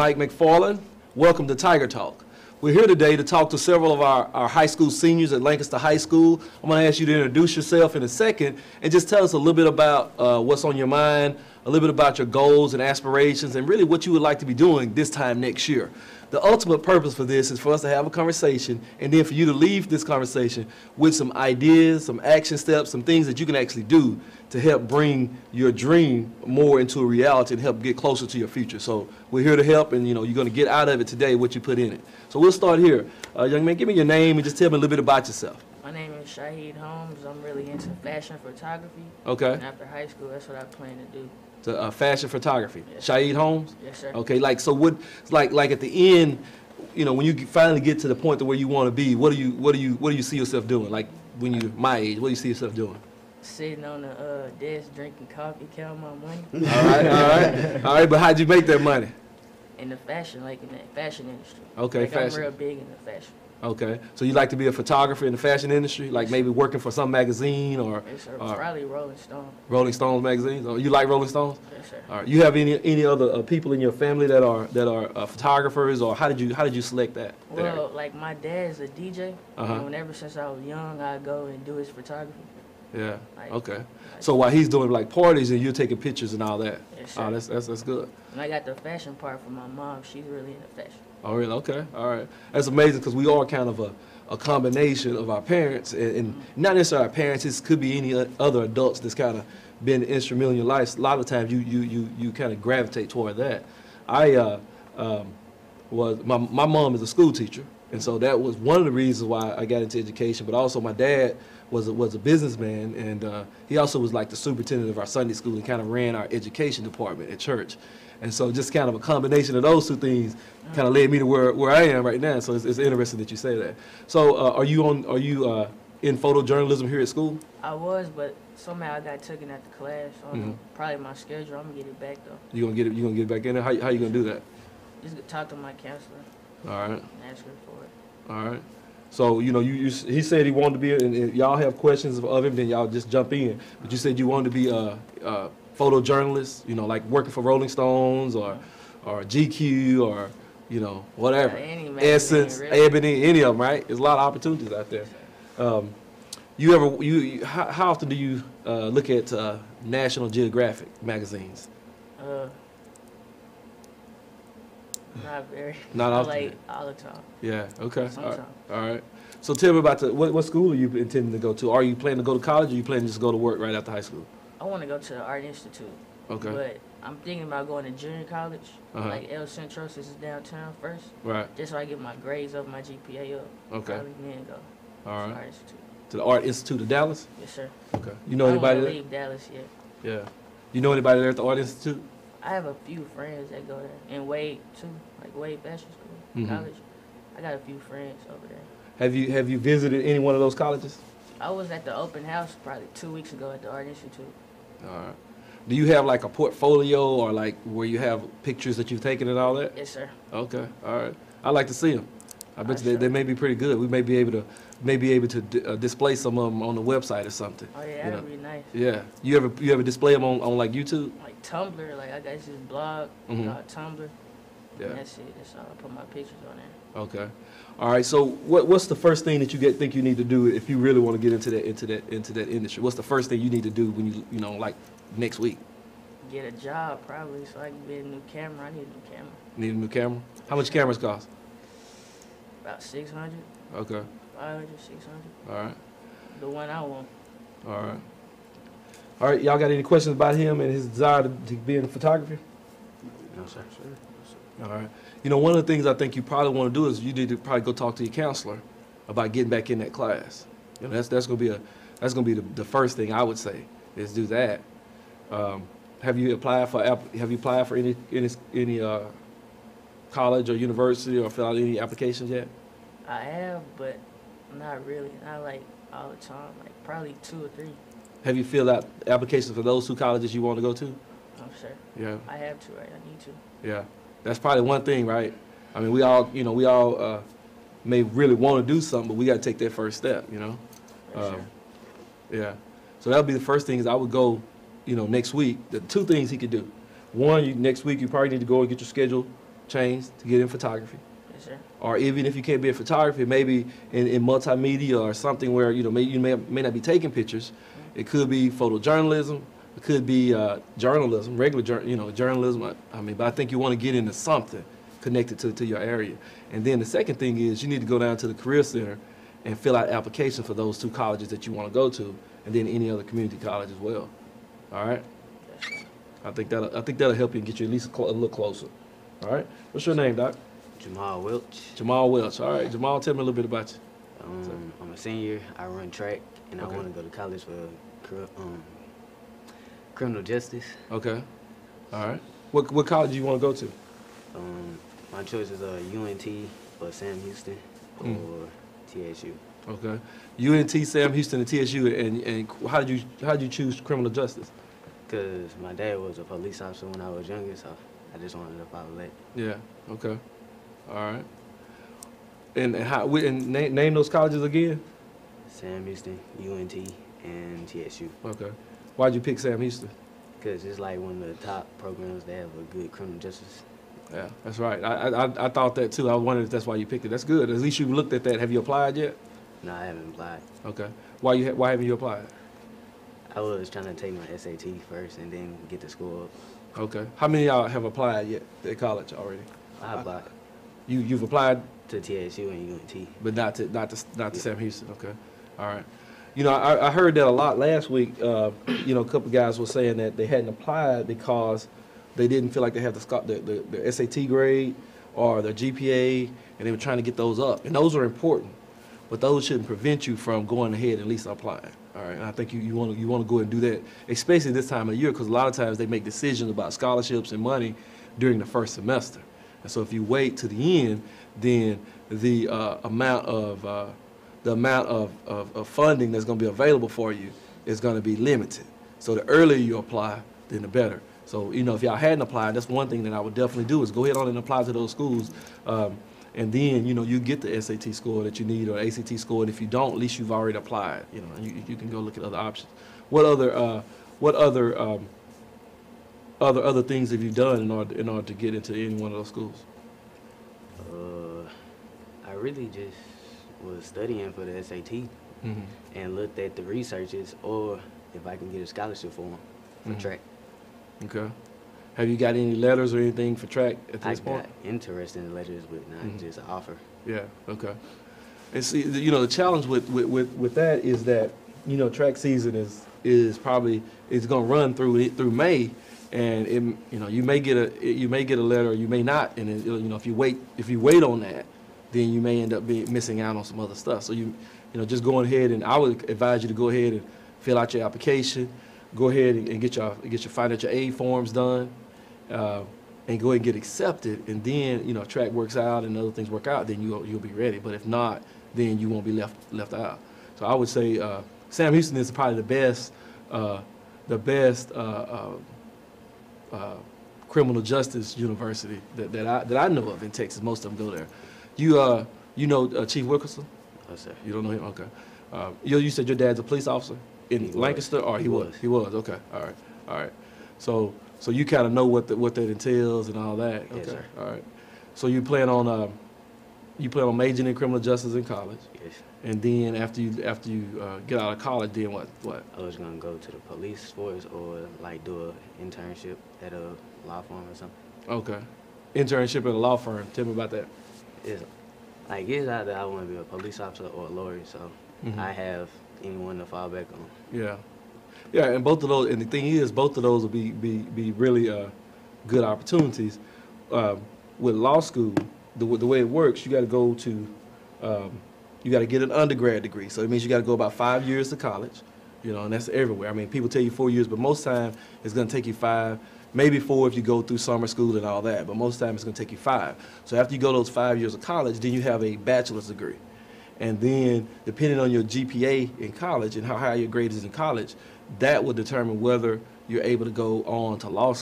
Mike McFarland. Welcome to Tiger Talk. We're here today to talk to several of our high school seniors at Lancaster High School. I'm going to ask you to introduce yourself in a second and just tell us a little bit about what's on your mind, a little bit about your goals and aspirations, and really what you would like to be doing this time next year. The ultimate purpose for this is for us to have a conversation and then for you to leave this conversation with some ideas, some action steps, some things that you can actually do to help bring your dream more into a reality and help get closer to your future. So we're here to help, and you're going to get out of it today what you put in it. So we'll start here. Young man, give me your name and just tell me a little bit about yourself. My name is Shahid Holmes. I'm really into fashion photography. Okay. And after high school, that's what I plan to do. Fashion photography. Yes. Shahid Holmes? Yes, sir. Okay, so what, like at the end, when you finally get to the point to where you want to be, what do you see yourself doing? Like when you're my age, what do you see yourself doing? Sitting on the desk, drinking coffee, counting my money. All right, but how'd you make that money? In the fashion, like in the fashion industry. Okay, like fashion. I'm real big in the fashion. Okay, so you like to be a photographer in the fashion industry, like maybe working for some magazine or? Yes, sir. Probably Rolling Stone. Rolling Stones magazines. Oh, you like Rolling Stones? Yes, sir. All right. You have any other people in your family that are photographers, or how did you select that? Well, like my dad's a DJ, Uh-huh. and whenever since I was young, I go and do his photography. Yeah. Like, Okay. So while he's doing like parties and you're taking pictures and all that. Yes, sir. Oh, that's good. And I got the fashion part from my mom. She's really into fashion. Oh, really? Okay. All right. That's amazing because we are kind of a combination of our parents and not necessarily our parents. It could be any other adults that's kind of been instrumental in your life. A lot of times you kind of gravitate toward that. My mom is a school teacher, and so that was one of the reasons why I got into education. But also my dad was a businessman, and he also was like the superintendent of our Sunday school and kind of ran our education department at church. And so just kind of a combination of those two things kind of led me to where I am right now. So it's interesting that you say that. So are you in photojournalism here at school? I was, but somehow I got taken out the class. So probably my schedule. I'm gonna get it back though. You gonna get it back in there? How you gonna do that? Just talk to my counselor. All right. And ask her for it. All right. So he said he wanted to be, and if y'all have questions of him, then y'all just jump in. But you said you wanted to be a photojournalist, like working for Rolling Stones or GQ or whatever. Essence, really. Ebony, any of them, right? There's a lot of opportunities out there. How often do you look at National Geographic magazines? Not very. Not often. Like all the time. Yeah. Okay. Sometimes. All right. So tell me about what school are you intending to go to? Are you planning to go to college, or are you planning to just go to work right after high school? I want to go to the Art Institute. Okay. But I'm thinking about going to junior college, Uh-huh. like El Centro, since it's downtown first. Right. Just so I get my grades up, my GPA up. Okay. Probably then go. All To the right. Art Institute. To the Art Institute of Dallas? Yes, sir. Okay. You know I anybody don't there? leave Dallas yet. Yeah. You know anybody there at the Art Institute? I have a few friends that go there, and Wade too, like Wade Fashion School, Mhm. college. I got a few friends over there. Have you visited any one of those colleges? I was at the open house probably 2 weeks ago at the Art Institute. All right. Do you have like a portfolio or like where you have pictures that you've taken and all that? Yes, sir. Okay. All right. I'd like to see them. I bet Sure. they may be pretty good. We may be able to display some of them on the website or something. Oh yeah, that'd be nice. Yeah. You ever display them on like YouTube? Like Tumblr, like I got this blog called Tumblr. Yeah. And that's it. That's all. I put my pictures on there. Okay. All right. So what's the first thing that you think you need to do if you really want to get into that industry? What's the first thing you need to do when you like next week? Get a job probably so I can get a new camera. I need a new camera. Need a new camera? How much cameras cost? About 600, Okay. 500, 600. All right. The one I want. All right. All right. Y'all got any questions about him and his desire to be in photography? No, sir. All right. One of the things I think you probably want to do is you need to probably go talk to your counselor about getting back in that class. That's gonna be the first thing I would say is do that. Have you applied for any college or university or filled out any applications yet? I have, but not really. Not like all the time. Like probably 2 or 3. Have you filled out applications for those 2 colleges you want to go to? I'm sure. Yeah. I have to, right? I need to. Yeah. That's probably one thing, right? I mean, we all may really want to do something, but we got to take that first step, For sure. Yeah. So that would be the first thing is I would go, next week. The 2 things he could do. One, next week you probably need to go and get your schedule change to get in photography. Yes, sir. Or even if you can't be in photography, maybe in multimedia or something where you may not be taking pictures. It could be photojournalism. It could be journalism, regular journalism. I mean, but I think you want to get into something connected to your area. And then the second thing is you need to go down to the Career Center and fill out applications for those 2 colleges that you want to go to, and then any other community college as well. All right. Yes, sir. I think that'll help you and get you at least a little closer. All right. What's your name, Doc? Jamal Welch. Jamal Welch. All right, Jamal, tell me a little bit about you. I'm a senior. I run track, and Okay. I want to go to college for criminal justice. Okay. All right. What college do you want to go to? My choice is UNT or Sam Houston or TSU. Okay. UNT, Sam Houston, and TSU. And how did you choose criminal justice? Because my dad was a police officer when I was younger, so I just wanted to follow that. Yeah. Okay. All right. And name those colleges again. Sam Houston, UNT, and TSU. Okay. Why'd you pick Sam Houston? Because it's like one of the top programs that have a good criminal justice. Yeah, that's right. I thought that too. I wondered if that's why you picked it. That's good. At least you looked at that. Have you applied yet? No, I haven't applied. Okay. Why haven't you applied? I was trying to take my SAT first and then get to school up. Okay. How many of y'all have applied yet at college already? I applied You've applied, to TSU and UNT. but not to Sam Houston. Okay. All right. You know, I heard that a lot last week. A couple guys were saying that they hadn't applied because they didn't feel like they had the SAT grade or their GPA, and they were trying to get those up. And those are important, but those shouldn't prevent you from going ahead and at least applying. All right. And I think you want to go ahead and do that, especially this time of year, because a lot of times they make decisions about scholarships and money during the first semester. And so if you wait to the end, then the amount of funding that's going to be available for you is going to be limited. So the earlier you apply, then the better. So, if y'all hadn't applied, that's one thing that I would definitely do is go ahead on and apply to those schools. And then, you get the SAT score that you need or ACT score. And if you don't, at least you've already applied, and you can go look at other options. What other things have you done in order to get into any one of those schools? I really just was studying for the SAT and looked at the researches, or if I can get a scholarship for them for track. Okay. Have you got any letters or anything for track at this point? I got interested in letters, but not just an offer. Yeah. Okay. And see, the challenge with that is that track season is probably going to run through May, and you may get a letter, or you may not, and if you wait on that, then you may end up missing out on some other stuff. So just going ahead, and I would advise you to go ahead and fill out your application, go ahead and get your financial aid forms done, and go ahead and get accepted. And then if track works out and other things work out, then you'll be ready. But if not, then you won't be left out. So I would say Sam Houston is probably the best criminal justice university that I know of in Texas. Most of them go there. You know Chief Wilkerson? No, sir. You don't know him? Okay. You said your dad's a police officer in Lancaster, or he was? He was. Okay. All right. So you kind of know what that entails and all that. Okay. Yes, sir. All right. So you plan on majoring in criminal justice in college? Yes. And then after you get out of college, then what? I was gonna go to the police force or like do an internship at a law firm or something. Okay. Internship at a law firm. Tell me about that. It's either I want to be a police officer or a lawyer, so I have anyone to fall back on. Yeah, and both of those, and the thing is, both of those will be really good opportunities. With law school, the way it works, you got to go to, you got to get an undergrad degree. So it means you got to go about 5 years to college, and that's everywhere. I mean, people tell you 4 years, but most time it's going to take you 5. Maybe 4 if you go through summer school and all that, but most time it's going to take you 5. So after you go those 5 years of college, then you have a bachelor's degree. And then depending on your GPA in college and how high your grade is in college, that will determine whether you're able to go on to law school.